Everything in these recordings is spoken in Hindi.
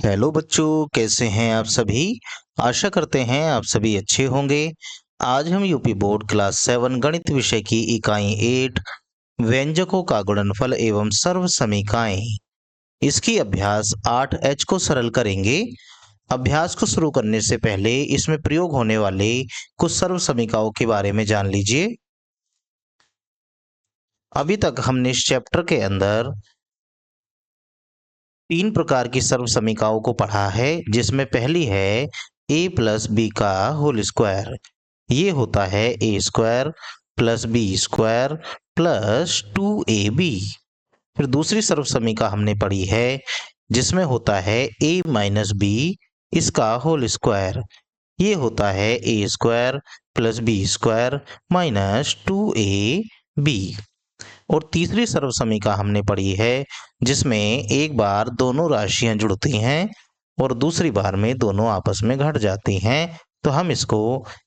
हेलो बच्चों, कैसे हैं आप सभी। आशा करते हैं आप सभी अच्छे होंगे। आज हम यूपी बोर्ड क्लास 7 गणित विषय की इकाई 8 व्यंजकों का गुणनफल एवं सर्व समीकाएं, इसकी अभ्यास 8H को सरल करेंगे। अभ्यास को शुरू करने से पहले इसमें प्रयोग होने वाले कुछ सर्व समीकाओं के बारे में जान लीजिए। अभी तक हमने इस चैप्टर के अंदर 3 प्रकार की सर्व समीकाओं को पढ़ा है, जिसमें पहली है a प्लस बी का होल स्क्वायर। ये होता है a square plus b square plus 2ab। फिर दूसरी सर्व समीका हमने पढ़ी है, जिसमें होता है a माइनस बी इसका होल स्क्वायर। ये होता है a square plus b square minus 2ab। और तीसरी सर्व समीका हमने पढ़ी है, जिसमें एक बार दोनों राशियां जुड़ती हैं और दूसरी बार में दोनों आपस में घट जाती हैं, तो हम इसको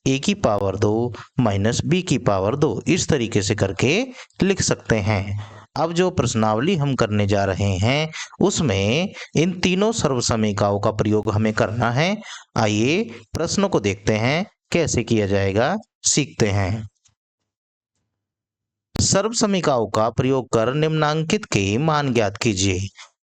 a की पावर 2 माइनस बी की पावर 2 इस तरीके से करके लिख सकते हैं। अब जो प्रश्नावली हम करने जा रहे हैं, उसमें इन तीनों सर्व समीकाओं का प्रयोग हमें करना है। आइए प्रश्नों को देखते हैं, कैसे किया जाएगा सीखते हैं। सर्व समीकाओं का प्रयोग कर निम्नांकित के मान ज्ञात कीजिए।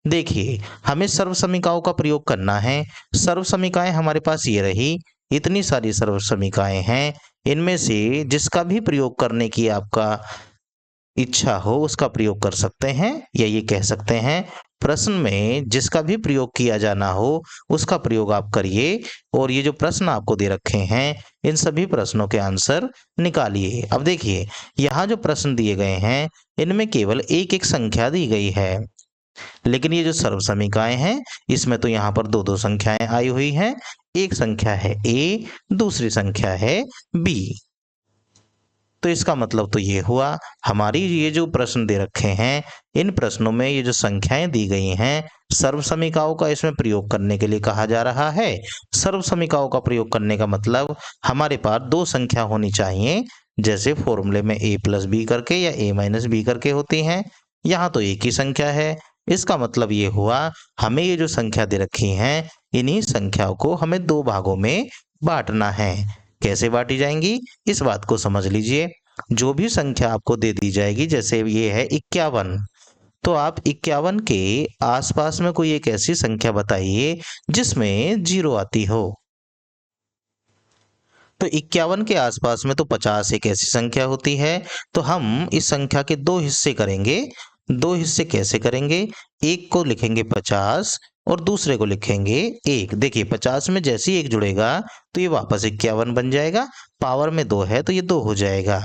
देखिए, हमें सर्व समीकाओं का प्रयोग करना है। सर्व समीकाएं हमारे पास ये रही, इतनी सारी सर्व समीकाएं हैं। इनमें से जिसका भी प्रयोग करने की आपका इच्छा हो उसका प्रयोग कर सकते हैं, या ये कह सकते हैं प्रश्न में जिसका भी प्रयोग किया जाना हो उसका प्रयोग आप करिए। और ये जो प्रश्न आपको दे रखे हैं, इन सभी प्रश्नों के आंसर निकालिए। अब देखिए, यहाँ जो प्रश्न दिए गए हैं, इनमें केवल एक एक संख्या दी गई है, लेकिन ये जो सर्व समीकाएं हैं, इसमें तो यहाँ पर दो दो संख्याएं आई हुई हैं। एक संख्या है a, दूसरी संख्या है b। तो इसका मतलब तो ये हुआ, हमारी ये जो प्रश्न दे रखे हैं, इन प्रश्नों में ये जो संख्याएं दी गई हैं, सर्व समीकाओं का इसमें प्रयोग करने के लिए कहा जा रहा है। सर्व समीकाओं का प्रयोग करने का मतलब हमारे पास दो संख्या होनी चाहिए, जैसे फॉर्मूले में a प्लस बी करके या a माइनस बी करके होती हैं। यहाँ तो एक ही संख्या है। इसका मतलब ये हुआ, हमें ये जो संख्या दे रखी हैं, इन्हीं संख्याओं को हमें दो भागों में बांटना है। कैसे बांटी जाएंगी, इस बात को समझ लीजिए। जो भी संख्या आपको दे दी जाएगी, जैसे ये है 51, तो आप 51 के आसपास में कोई एक ऐसी संख्या बताइए जिसमें 0 आती हो। तो 51 के आसपास में तो 50 एक ऐसी संख्या होती है। तो हम इस संख्या के दो हिस्से करेंगे। दो हिस्से कैसे करेंगे, एक को लिखेंगे 50 और दूसरे को लिखेंगे 1। देखिए, 50 में जैसे ही 1 जुड़ेगा तो ये वापस 51 बन जाएगा। पावर में 2 है तो ये 2 हो जाएगा।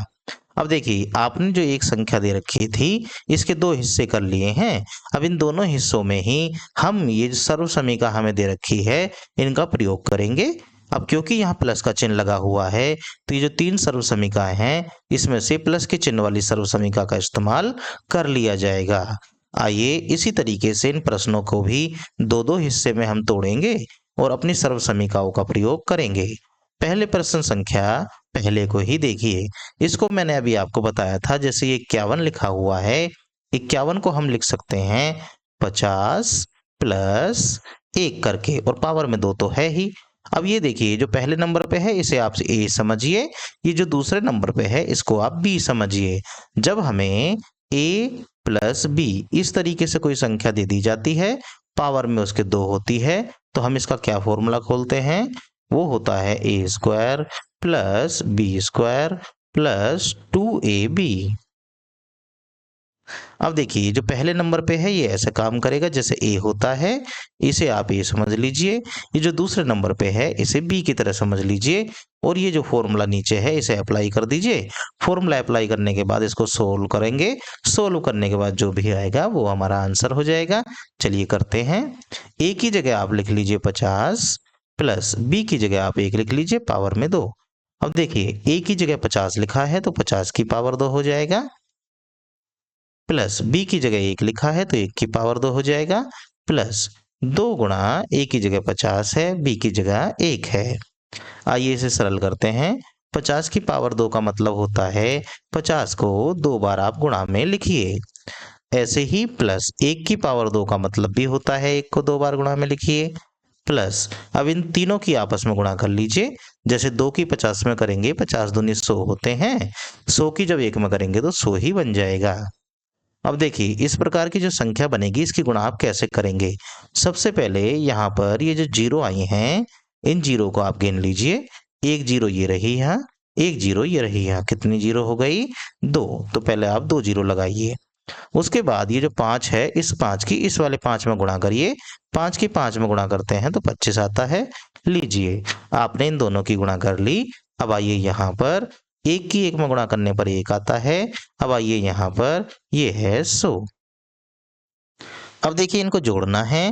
अब देखिए, आपने जो एक संख्या दे रखी थी, इसके दो हिस्से कर लिए हैं। अब इन दोनों हिस्सों में ही हम ये सर्व समीका हमें दे रखी है, इनका प्रयोग करेंगे। अब क्योंकि यहाँ प्लस का चिन्ह लगा हुआ है, तो ये जो 3 सर्व समीकाएं हैं, इसमें से प्लस के चिन्ह वाली सर्व समीका का इस्तेमाल कर लिया जाएगा। आइए इसी तरीके से इन प्रश्नों को भी दो दो हिस्से में हम तोड़ेंगे और अपनी सर्व समीकाओं का प्रयोग करेंगे। पहले प्रश्न संख्या पहले को ही देखिए। इसको मैंने अभी आपको बताया था, जैसे ये 51 लिखा हुआ है, 51 को हम लिख सकते हैं 50 प्लस 1 करके, और पावर में 2 तो है ही। अब ये देखिए, जो पहले नंबर पे है इसे आप a समझिए, ये जो दूसरे नंबर पे है इसको आप b समझिए। जब हमें a प्लस बी इस तरीके से कोई संख्या दे दी जाती है, पावर में उसके 2 होती है, तो हम इसका क्या फॉर्मूला खोलते हैं, वो होता है a square plus b square plus 2ab। अब देखिए, जो पहले नंबर पे है ये ऐसे काम करेगा जैसे a होता है, इसे आप a समझ लीजिए। ये जो दूसरे नंबर पे है इसे b की तरह समझ लीजिए, और ये जो फॉर्मूला नीचे है इसे अप्लाई कर दीजिए। फॉर्मूला अप्लाई करने के बाद इसको सोल्व करेंगे। सोल्व करने के बाद जो भी आएगा वो हमारा आंसर हो जाएगा। चलिए करते हैं। a की जगह आप लिख लीजिए 50 प्लस b की जगह आप 1 लिख लीजिए पावर में 2। अब देखिए, a की जगह 50 लिखा है तो 50 की पावर 2 हो जाएगा, प्लस b की जगह 1 लिखा है तो 1 की पावर 2 हो जाएगा, प्लस 2 गुणा a की जगह 50 है, b की जगह 1 है। आइए इसे सरल करते हैं। 50 की पावर 2 का मतलब होता है 50 को 2 बार आप गुणा में लिखिए। ऐसे ही प्लस 1 की पावर 2 का मतलब भी होता है 1 को 2 बार गुणा में लिखिए। प्लस अब इन तीनों की आपस में गुणा कर लीजिए। जैसे 2 की 50 में करेंगे 50 दूनी 100 होते हैं, 100 की जब 1 में करेंगे तो 100 ही बन जाएगा। अब देखिए इस प्रकार की जो संख्या बनेगी इसकी गुणा आप कैसे करेंगे। सबसे पहले यहाँ पर ये जो जीरो आई हैं, इन जीरो को आप गिन लीजिए। एक जीरो ये रही यहाँ, एक जीरो ये रही यहाँ, कितनी जीरो हो गई? 2। तो पहले आप 2 जीरो लगाइए। उसके बाद ये जो 5 है, इस 5 की इस वाले 5 में गुणा करिए। 5 की 5 में गुणा करते हैं तो 25 आता है। लीजिए आपने इन दोनों की गुणा कर ली। अब आइए यहाँ पर 1 की 1 में गुणा करने पर 1 आता है। अब आइए यहाँ पर ये है 100। अब देखिए इनको जोड़ना है।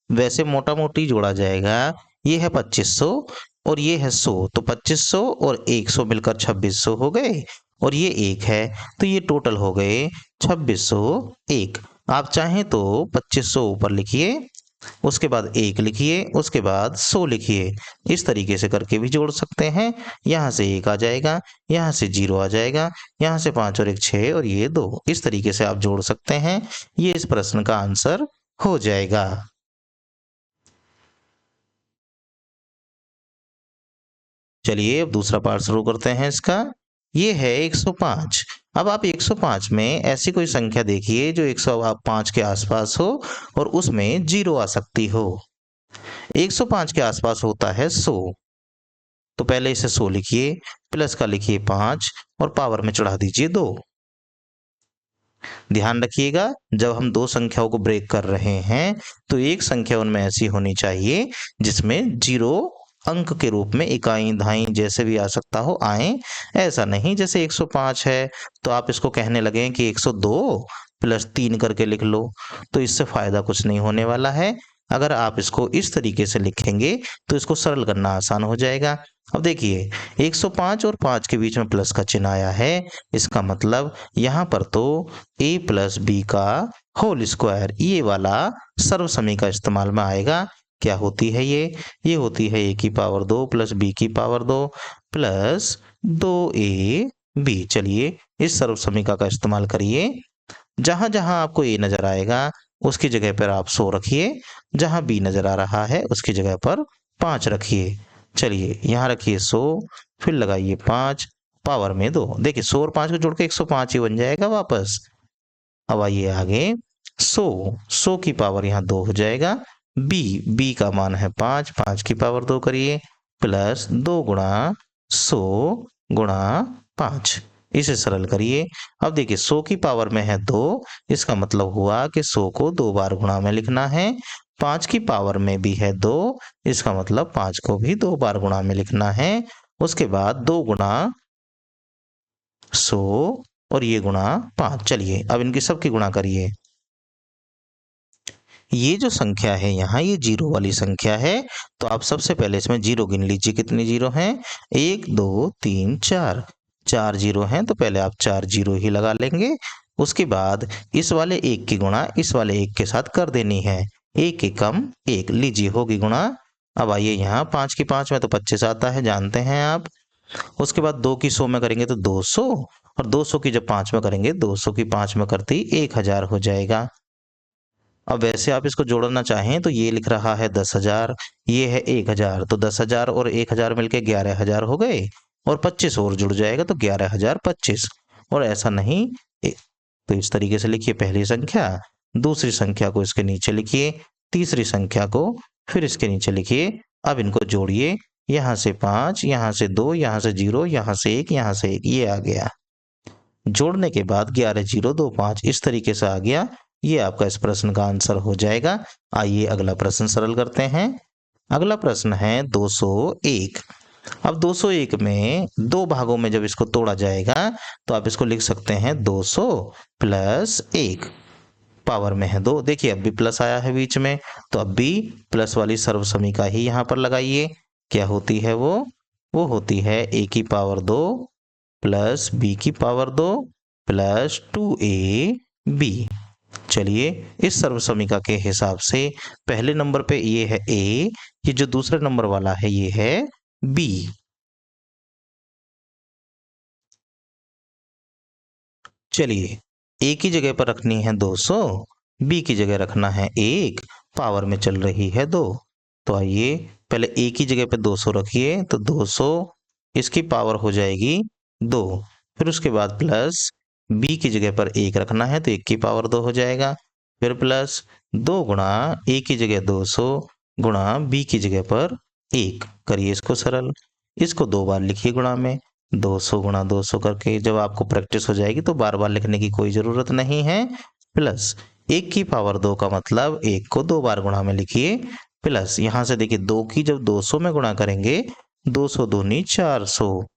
वैसे मोटा मोटी जोड़ा जाएगा। ये है 2500 और ये है 100, तो 2500 और 100 मिलकर 2600 हो गए। और ये 1 है तो ये टोटल हो गए 2601। आप चाहें तो 2500 ऊपर लिखिए, उसके बाद 1 लिखिए, उसके बाद 100 लिखिए। इस तरीके से करके भी जोड़ सकते हैं। यहाँ से 1 आ जाएगा, यहाँ से 0 आ जाएगा, यहाँ से 5 और 1 6 और ये 2। इस तरीके से आप जोड़ सकते हैं। ये इस प्रश्न का आंसर हो जाएगा। चलिए अब दूसरा पार्ट शुरू करते हैं इसका। ये है 105। अब आप 105 में ऐसी कोई संख्या देखिए जो 105 के आसपास हो और उसमें 0 आ सकती हो। 105 के आसपास होता है 100, तो पहले इसे 100 लिखिए, प्लस का लिखिए 5 और पावर में चढ़ा दीजिए 2। ध्यान रखिएगा जब हम दो संख्याओं को ब्रेक कर रहे हैं तो एक संख्या उनमें ऐसी होनी चाहिए जिसमें 0 अंक के रूप में इकाई दहाई जैसे भी आ सकता हो आए। ऐसा नहीं जैसे 105 है तो आप इसको कहने लगे कि 102 प्लस 3 करके लिख लो, तो इससे फायदा कुछ नहीं होने वाला है। अगर आप इसको इस तरीके से लिखेंगे तो इसको सरल करना आसान हो जाएगा। अब देखिए 105 और 5 के बीच में प्लस का चिन्ह आया है, इसका मतलब यहाँ पर तो a प्लस बी का होल स्क्वायर ये वाला सर्वसमी का इस्तेमाल में आएगा। क्या होती है ये होती है a की पावर 2 प्लस b की पावर 2 प्लस 2ab। चलिए इस सर्वसमीका का इस्तेमाल करिए। जहां जहां आपको a नजर आएगा उसकी जगह पर आप 100 रखिए, जहां b नजर आ रहा है उसकी जगह पर 5 रखिए। चलिए यहाँ रखिए 100, फिर लगाइए 5, पावर में 2। देखिए 100 और 5 को जोड़ के 105 ही बन जाएगा वापस। अब आइए आगे 100 की पावर यहाँ 2 हो जाएगा। b का मान है 5, 5 की पावर 2 करिए प्लस 2 गुणा 100 गुणा 5। इसे सरल करिए। अब देखिए 100 की पावर में है 2, इसका मतलब हुआ कि 100 को 2 बार गुणा में लिखना है। 5 की पावर में भी है 2, इसका मतलब 5 को भी 2 बार गुणा में लिखना है। उसके बाद 2 गुणा 100 और ये गुणा 5। चलिए अब इनकी सबकी गुणा करिए। ये जो संख्या है यहाँ ये 0 वाली संख्या है, तो आप सबसे पहले इसमें 0 गिन लीजिए। कितने 0 हैं? 1 2 3 4। 4 0 हैं तो पहले आप 4 0 ही लगा लेंगे। उसके बाद इस वाले 1 की गुणा इस वाले 1 के साथ कर देनी है। 1 एकम 1, लीजिए होगी गुणा। अब आइए यहाँ 5 की 5 में तो 25 आता है, जानते हैं आप। उसके बाद 2 की 100 में करेंगे तो 200 और 200 की जब 5 में करेंगे 200 की 5 में करते ही 1000 हो जाएगा। अब वैसे आप इसको जोड़ना चाहें तो ये लिख रहा है 10,000, ये है 1000, तो 10,000 और 1000 मिलके 11,000 हो गए और 25 और जुड़ जाएगा तो 11,025। और ऐसा नहीं तो इस तरीके से लिखिए पहली संख्या, दूसरी संख्या को इसके नीचे लिखिए, तीसरी संख्या को फिर इसके नीचे लिखिए। अब इनको जोड़िए, यहाँ से 5, यहाँ से 2, यहाँ से 0, यहाँ से 1, यहाँ से 1, ये आ गया। जोड़ने के बाद 11 0 2 5 इस तरीके से आ गया। ये आपका इस प्रश्न का आंसर हो जाएगा। आइए अगला प्रश्न सरल करते हैं। अगला प्रश्न है 201। अब 201 में दो भागों में जब इसको तोड़ा जाएगा तो आप इसको लिख सकते हैं 200 प्लस 1, पावर में है 2। देखिए अब भी प्लस आया है बीच में, तो अब भी प्लस वाली सर्वसमीका ही यहाँ पर लगाइए। क्या होती है वो होती है a की पावर 2 प्लस b की पावर 2 प्लस 2ab। चलिए इस सर्वसमीका के हिसाब से पहले नंबर पे ये है a, ये जो दूसरे नंबर वाला है ये है b। चलिए a की जगह पर रखनी है 200, b की जगह रखना है 1, पावर में चल रही है 2। तो आइए पहले a की जगह पे 200 रखिए, तो 200 इसकी पावर हो जाएगी 2। फिर उसके बाद प्लस b की जगह पर 1 रखना है, तो 1 की पावर 2 हो जाएगा। फिर प्लस 2 गुणा a की जगह 200 गुणा b की जगह पर 1, करिए इसको सरल। इसको 2 बार लिखिए गुणा में, 200 गुणा 200 करके। जब आपको प्रैक्टिस हो जाएगी तो बार बार लिखने की कोई ज़रूरत नहीं है। प्लस 1 की पावर 2 का मतलब 1 को 2 बार गुणा में लिखिए। प्लस यहाँ से देखिए 2 की जब 200 में गुणा करेंगे, 200 दूनी 400,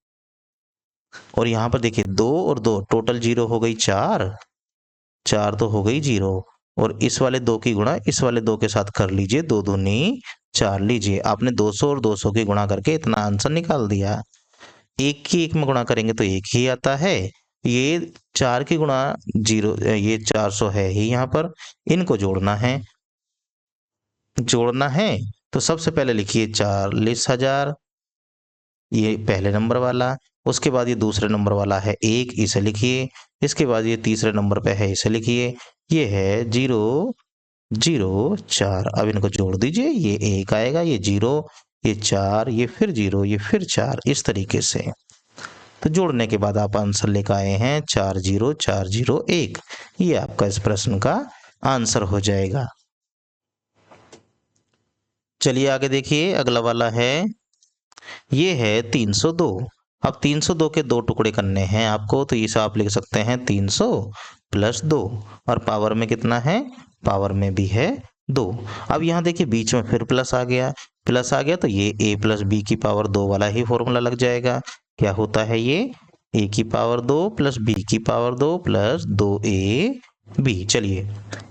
और यहाँ पर देखिए 2 और 2 टोटल 0 हो गई 4, 4 तो हो गई 0, और इस वाले 2 की गुणा इस वाले 2 के साथ कर लीजिए, 2 दूनी 4। लीजिए आपने 200 और 200 की गुणा करके इतना आंसर निकाल दिया। 1 की 1 में गुणा करेंगे तो 1 ही आता है। ये 4 की गुणा 0, ये 400 है ही यहाँ पर। इनको जोड़ना है तो सबसे पहले लिखिए 40,000, ये पहले नंबर वाला। उसके बाद ये दूसरे नंबर वाला है 1, इसे लिखिए। इसके बाद ये तीसरे नंबर पे है, इसे लिखिए। ये है 004। अब इनको जोड़ दीजिए, ये 1 आएगा, ये 0, ये 4, ये फिर 0, ये फिर 4, इस तरीके से। तो जोड़ने के बाद आप आंसर लेकर आए हैं 40401। ये आपका इस प्रश्न का आंसर हो जाएगा। चलिए आगे देखिए, अगला वाला है, ये है 302। अब 302 के 2 टुकड़े करने हैं आपको, तो इसे आप लिख सकते हैं 300 प्लस 2, और पावर में कितना है, पावर में भी है 2। अब यहाँ देखिए बीच में फिर प्लस आ गया, तो ये a प्लस बी की पावर 2 वाला ही फॉर्मूला लग जाएगा। क्या होता है ये, a की पावर 2 प्लस b की पावर 2 प्लस 2ab। चलिए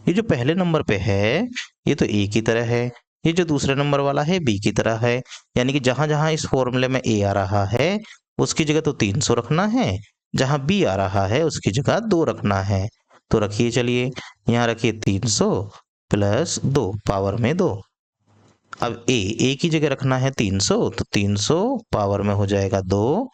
ये जो पहले नंबर पे है ये तो a की तरह है, ये जो दूसरे नंबर वाला है b की तरह है। यानी कि जहां जहां इस फॉर्मूले में a आ रहा है उसकी जगह तो 300 रखना है, जहां b आ रहा है उसकी जगह 2 रखना है। तो रखिए, चलिए यहाँ रखिए 300 प्लस 2 पावर में 2। अब a की जगह रखना है 300, तो 300 पावर में हो जाएगा 2,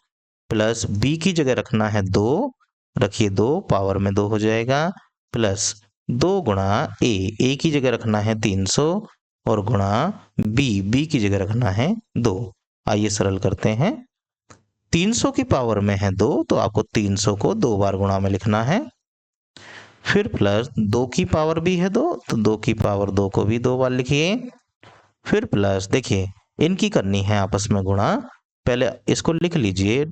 प्लस b की जगह रखना है 2, रखिए 2 पावर में 2 हो जाएगा, प्लस 2 गुणा a की जगह रखना है 300, और गुणा b की जगह रखना है 2। आइए सरल करते हैं। 300 की पावर में है 2, तो आपको 300 को 2 बार गुणा में लिखना है। फिर प्लस 2 की पावर भी है 2, तो 2 की पावर 2 को भी 2 बार लिखिए। फिर प्लस देखिए इनकी करनी है आपस में गुणा, पहले इसको लिख लीजिए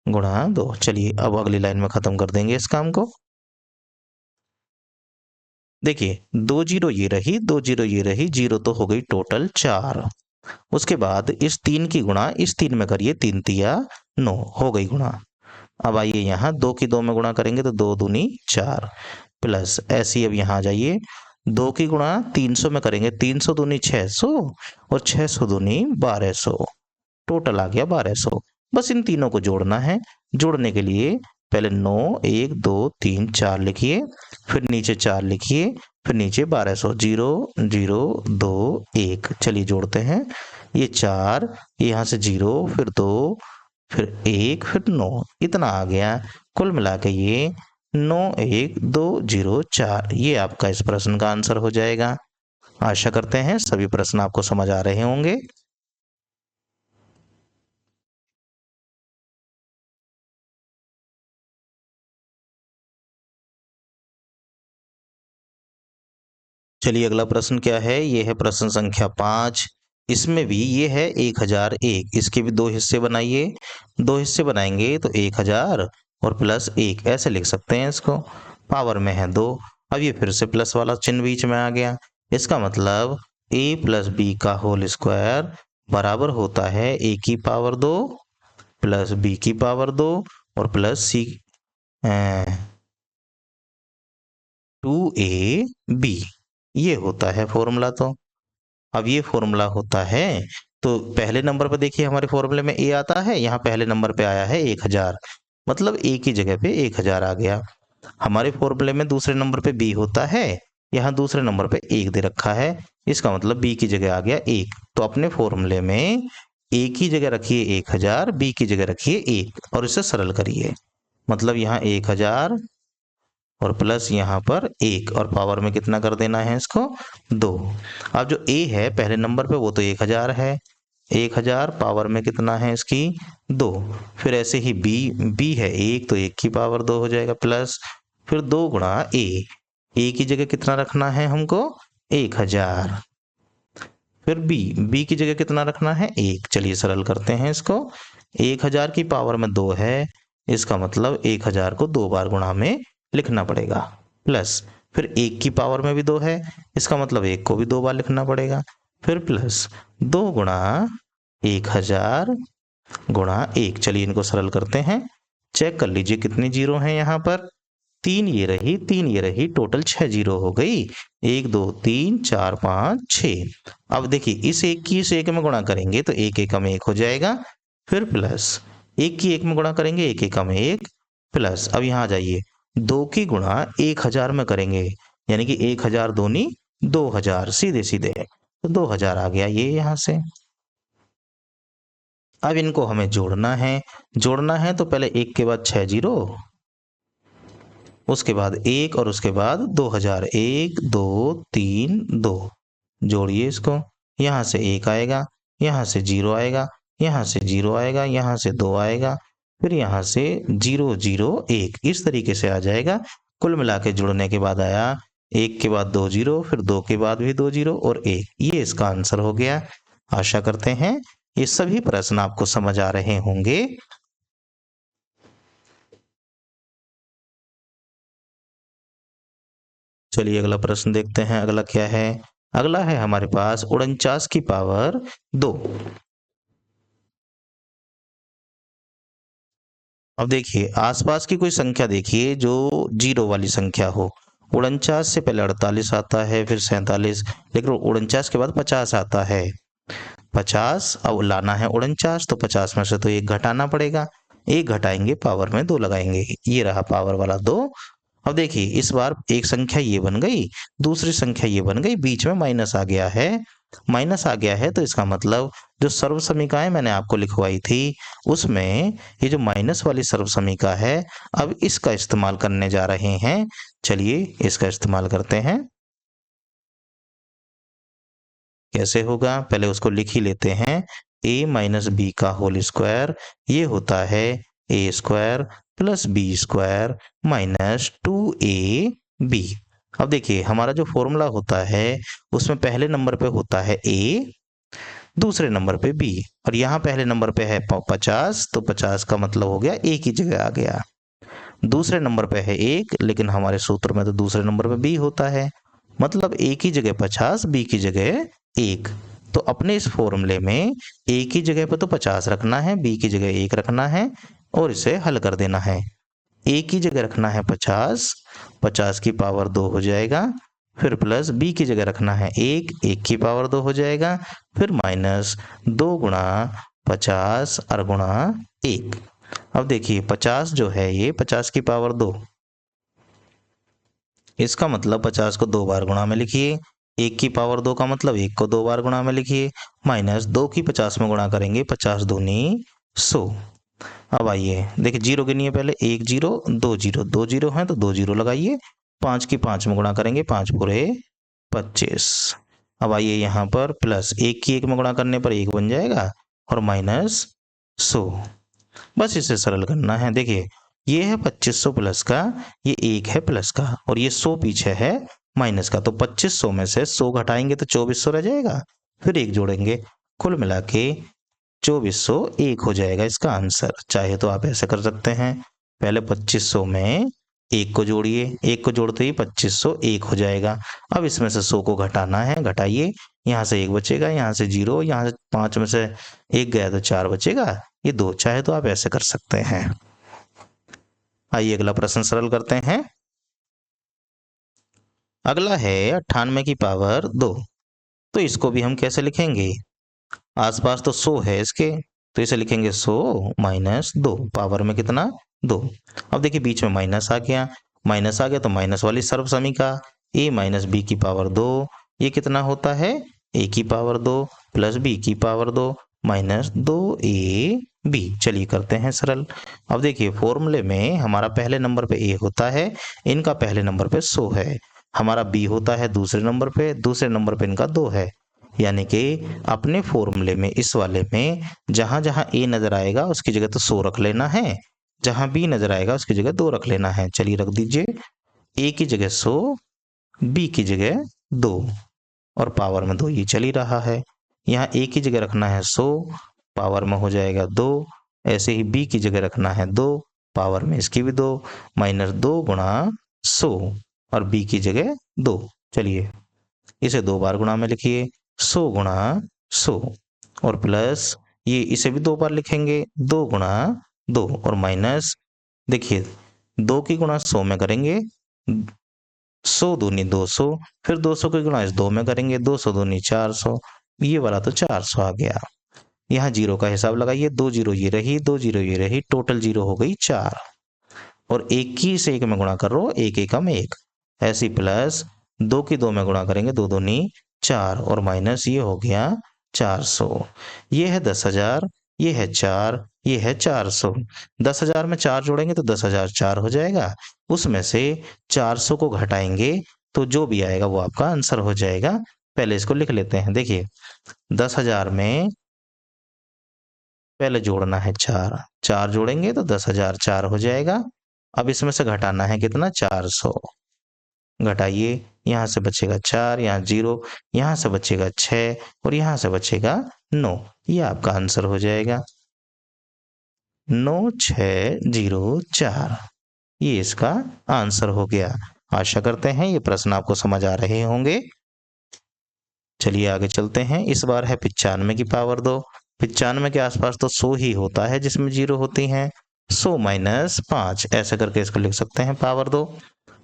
गुणा 2। चलिए अब अगली लाइन में खत्म कर देंगे इस काम को। देखिए 2 जीरो ये रही, 2 जीरो ये रही, जीरो तो हो गई टोटल 4। उसके बाद इस 3 की गुणा इस 3 में करिए, 3 तिया 9 हो गई गुणा। अब आइए यहाँ 2 की 2 में गुणा करेंगे तो 2 दूनी 4, प्लस ऐसे ही अब यहाँ आ जाइए 2 की गुणा 300 में करेंगे, 300 दूनी 600 और 600 दूनी 1200, टोटल आ गया 1200। बस इन तीनों को जोड़ना है। जोड़ने के लिए पहले 9 1 2 3 4 लिखिए, फिर नीचे 4 लिखिए, फिर नीचे 1200, 0 0 2 1। चलिए जोड़ते हैं, ये 4, यहाँ से 0, फिर 2, फिर 1, फिर 9, इतना आ गया। कुल मिला के ये 91204, ये आपका इस प्रश्न का आंसर हो जाएगा। आशा करते हैं सभी प्रश्न आपको समझ आ रहे होंगे। चलिए अगला प्रश्न क्या है, ये है प्रश्न संख्या 5। इसमें भी ये है 1001, इसके भी 2 हिस्से बनाइए। 2 हिस्से बनाएंगे तो 1000 और प्लस 1 ऐसे लिख सकते हैं इसको। पावर में है 2। अब ये फिर से प्लस वाला चिन्ह बीच में आ गया, इसका मतलब a प्लस बी का होल स्क्वायर बराबर होता है a की पावर 2 प्लस b की पावर 2 और प्लस c 2ab, ये होता है फॉर्मूला। तो अब ये फॉर्मूला होता है, तो पहले नंबर पर देखिए हमारे फॉर्मूले में a आता है, यहाँ पहले नंबर पे आया है 1000, मतलब a की जगह पे 1000 आ गया। हमारे फॉर्मूले में दूसरे नंबर पे b होता है, यहाँ दूसरे नंबर पे 1 दे रखा है, इसका मतलब b की जगह आ गया 1। तो अपने फॉर्मूले में a की जगह रखिए 1000, b की जगह रखिए 1 और इसे सरल करिए। मतलब यहाँ 1000 और प्लस यहाँ पर 1 और पावर में कितना कर देना है इसको 2। अब जो a है पहले नंबर पे वो तो 1000 है, 1000 पावर में कितना है इसकी 2। फिर ऐसे ही b है 1 तो 1 की पावर 2 हो जाएगा प्लस फिर 2 गुणा a की जगह कितना रखना है हमको 1000। फिर b की जगह कितना रखना है 1। चलिए सरल करते हैं इसको। 1000 की पावर में 2 है, इसका मतलब 1000 को 2 बार गुणा में लिखना पड़ेगा प्लस फिर 1 की पावर में भी 2 है, इसका मतलब 1 को भी 2 बार लिखना पड़ेगा। फिर प्लस 2 गुणा 1000 गुणा 1। चलिए इनको सरल करते हैं। चेक कर लीजिए कितनी जीरो हैं यहाँ पर। 3 ये रही, 3 ये रही, टोटल 6 जीरो हो गई। 1 2 3 4 5 6। अब देखिए इस एक की इस एक में गुणा करेंगे तो एक एकम में 1 हो जाएगा। फिर प्लस 1 की 1 में गुणा करेंगे 1 एकम में 1 प्लस अब यहाँ आ जाइए 2 की गुणा 1000 में करेंगे यानी कि 1000 दूनी 2000 सीधे सीधे तो 2000 आ गया ये यहाँ से। अब इनको हमें जोड़ना है तो पहले 1 के बाद 6 जीरो, उसके बाद 1 और उसके बाद 2000 1 2 3 2 जोड़िए इसको। यहाँ से 1 आएगा, यहाँ से 0 आएगा, यहाँ से 0 आएगा, यहाँ से 2 आएगा, फिर यहाँ से 0 0 1 इस तरीके से आ जाएगा। कुल मिला के जुड़ने के बाद आया 1 के बाद 2 जीरो, फिर 2 के बाद भी 2 जीरो और 1। ये इसका आंसर हो गया। आशा करते हैं ये सभी प्रश्न आपको समझ आ रहे होंगे। चलिए अगला प्रश्न देखते हैं। अगला क्या है? अगला है हमारे पास 49 की पावर 2। अब देखिए आसपास की कोई संख्या देखिए जो जीरो वाली संख्या हो। 49 से पहले 48 आता है, फिर 47, लेकिन 49 के बाद 50 आता है। 50 अब लाना है 49 तो 50 में से तो एक घटाना पड़ेगा। एक घटाएंगे पावर में 2 लगाएंगे, ये रहा पावर वाला 2। अब देखिए इस बार एक संख्या ये बन गई, दूसरी संख्या ये बन गई, बीच में माइनस आ गया है। माइनस आ गया है तो इसका मतलब जो सर्व समीकाएं मैंने आपको लिखवाई थी उसमें ये जो माइनस वाली सर्व समीका है अब इसका इस्तेमाल करने जा रहे हैं। चलिए इसका इस्तेमाल करते हैं। कैसे होगा पहले उसको लिख ही लेते हैं। a माइनस बी का होल स्क्वायर ये होता है a square plus b square minus 2ab। अब देखिए हमारा जो फॉर्मूला होता है उसमें पहले नंबर पे होता है a, दूसरे नंबर पे b, और यहाँ पहले नंबर पे है 50 तो 50 का मतलब हो गया a की जगह आ गया। दूसरे नंबर पे है 1, लेकिन हमारे सूत्र में तो दूसरे नंबर पे b होता है, मतलब a की जगह 50 b की जगह 1। तो अपने इस फॉर्मूले में a की जगह पे तो 50 रखना है, b की जगह 1 रखना है और इसे हल कर देना है। a की जगह रखना है 50, 50 की पावर 2 हो जाएगा, फिर प्लस b की जगह रखना है 1, 1 की पावर 2 हो जाएगा, फिर माइनस 2 गुणा 50 और गुणा 1। अब देखिए 50 जो है ये 50 की पावर 2, इसका मतलब 50 को 2 बार गुणा में लिखिए। 1 की पावर 2 का मतलब 1 को 2 बार गुणा में लिखिए, माइनस 2 की 50 में गुणा करेंगे, 50 दूनी 100। अब आइए देखिए जीरो गिनिए पहले, 1 जीरो 2 जीरो, 2 जीरो हैं तो 2 जीरो लगाइए। 5 की 5 में गुणा करेंगे, 5 पूरे 25। अब आइए यहाँ पर प्लस 1 की 1 में गुणा करने पर 1 बन जाएगा और माइनस 100। बस इसे सरल करना है। देखिए ये है 2500 प्लस का, ये 1 है प्लस का और ये 100 पीछे है माइनस का, तो 2500 में से 100 घटाएंगे तो 2400 रह जाएगा, फिर 1 जोड़ेंगे, कुल मिला के 2400 1 हो जाएगा इसका आंसर। चाहे तो आप ऐसे कर सकते हैं, पहले 2500 में 1 को जोड़िए, 1 को जोड़ते ही 2500 1 हो जाएगा। अब इसमें से 100 को घटाना है, घटाइए, यहाँ से 1 बचेगा, यहाँ से 0, यहाँ से 5 में से 1 गया तो 4 बचेगा, ये 2। चाहे तो आप ऐसे कर सकते हैं। आइए अगला प्रश्न सरल करते हैं। अगला है 98 की पावर 2। तो इसको भी हम कैसे लिखेंगे? आसपास तो 100 है इसके, तो इसे लिखेंगे 100 माइनस 2, पावर में कितना 2। अब देखिए बीच में माइनस आ गया, माइनस आ गया तो माइनस वाली सर्व समीका a माइनस बी की पावर 2, ये कितना होता है a की पावर 2 प्लस b की पावर 2 माइनस 2ab। चलिए करते हैं सरल। अब देखिए फॉर्मूले में हमारा पहले नंबर पे a होता है, इनका पहले नंबर पे 100 है। हमारा b होता है दूसरे नंबर पे इनका 2 है। यानी कि अपने फॉर्मूले में इस वाले में जहां जहां a नजर आएगा उसकी जगह तो 100 रख लेना है, जहां b नजर आएगा उसकी जगह 2 रख लेना है। चलिए रख दीजिए, a की जगह 100, b की जगह 2 और पावर में 2 ये चल ही रहा है। यहाँ a की जगह रखना है 100, पावर में हो जाएगा 2। ऐसे ही b की जगह रखना है 2, पावर में इसकी भी 2, माइनस 2 गुणा 100 और b की जगह 2। चलिए इसे 2 बार गुणा में लिखिए, 100 गुणा 100 और प्लस ये इसे भी 2 बार लिखेंगे, 2 गुणा 2 और माइनस देखिए 2 की गुणा 100 में करेंगे 100 दूनी 200, फिर 200 की गुणा इस 2 में करेंगे 200 दूनी 400, ये वाला तो 400 आ गया। यहाँ जीरो का हिसाब लगाइए, 2 जीरो ये रही, 2 जीरो ये रही, टोटल जीरो हो गई 4 और 1 की से 1 में गुणा कर रो, 1 एकम 1 ऐसी प्लस 2 की 2 में गुणा करेंगे 2 दूनी 4 और माइनस ये हो गया 400। ये है 10,000, ये है 4, ये है 400। 10,000 में 4 जोड़ेंगे तो 10,004 हो जाएगा, उसमें से 400 को घटाएंगे तो जो भी आएगा वो आपका आंसर हो जाएगा। पहले इसको लिख लेते हैं। देखिए 10,000 में पहले जोड़ना है 4, 4 जोड़ेंगे तो 10,004 हो जाएगा। अब इसमें से घटाना है कितना, 400। घटाइए, यहाँ से बचेगा 4, यहाँ 0, यहाँ से बचेगा 6 और यहाँ से बचेगा 9। ये आपका आंसर हो जाएगा 9604। ये इसका आंसर हो गया। आशा करते हैं ये प्रश्न आपको समझ आ रहे होंगे। चलिए आगे चलते हैं। इस बार है 95 की पावर 2। 95 के आसपास तो 100 ही होता है जिसमें जीरो होती हैं। 100 माइनस 5 ऐसे करके इसको लिख सकते हैं पावर 2।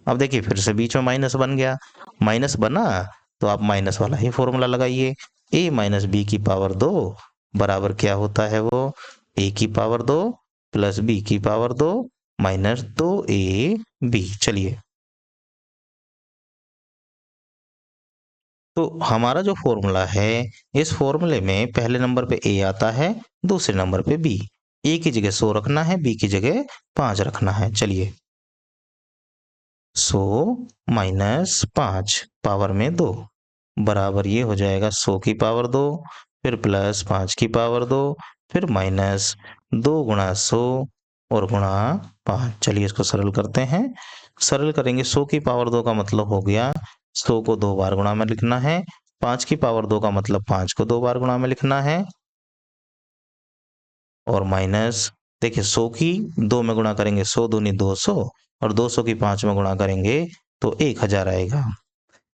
अब देखिए फिर से बीच में माइनस बन गया, माइनस बना तो आप माइनस वाला ही फॉर्मूला लगाइए। a माइनस बी की पावर 2 बराबर क्या होता है, वो a की पावर 2 प्लस b की पावर 2 माइनस 2ab। चलिए तो हमारा जो फॉर्मूला है, इस फॉर्मूले में पहले नंबर पे a आता है, दूसरे नंबर पे b। a की जगह 100 रखना है, b की जगह 5 रखना है। चलिए 100 माइनस 5 पावर में 2 बराबर ये हो जाएगा 100 की पावर 2, फिर प्लस 5 की पावर 2, फिर माइनस 2 गुणा 100 और गुणा 5। चलिए इसको सरल करते हैं। सरल करेंगे, 100 की पावर 2 का मतलब हो गया 100 को 2 बार गुणा में लिखना है, 5 की पावर 2 का मतलब 5 को 2 बार गुणा में लिखना है और माइनस देखिए 100 की 2 में गुणा करेंगे 100 दूनी 200 और 200 की 5 में गुणा करेंगे तो 1000 आएगा।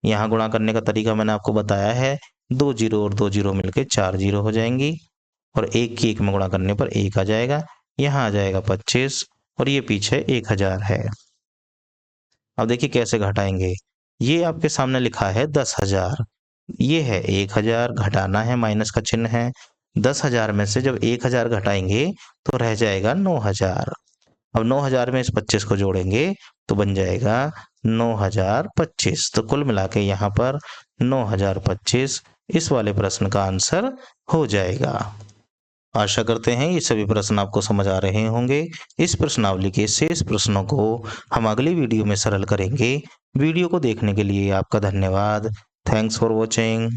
यहाँ गुणा करने का तरीका मैंने आपको बताया है, 2 जीरो और 2 जीरो मिलके 4 जीरो हो जाएंगी और 1 की 1 में गुणा करने पर 1 आ जाएगा। यहाँ आ जाएगा 25 और ये पीछे 1000 है। अब देखिए कैसे घटाएंगे, ये आपके सामने लिखा है 10,000, ये है 1000, घटाना है, माइनस का चिन्ह है। 10,000 में से जब 1000 घटाएंगे तो रह जाएगा 9,000। अब 9,000 में इस 25 को जोड़ेंगे तो बन जाएगा 9,025। तो कुल मिला के यहाँ पर 9,025 इस वाले प्रश्न का आंसर हो जाएगा। आशा करते हैं ये सभी प्रश्न आपको समझ आ रहे होंगे। इस प्रश्नावली के शेष प्रश्नों को हम अगली वीडियो में सरल करेंगे। वीडियो को देखने के लिए आपका धन्यवाद। Thanks for watching.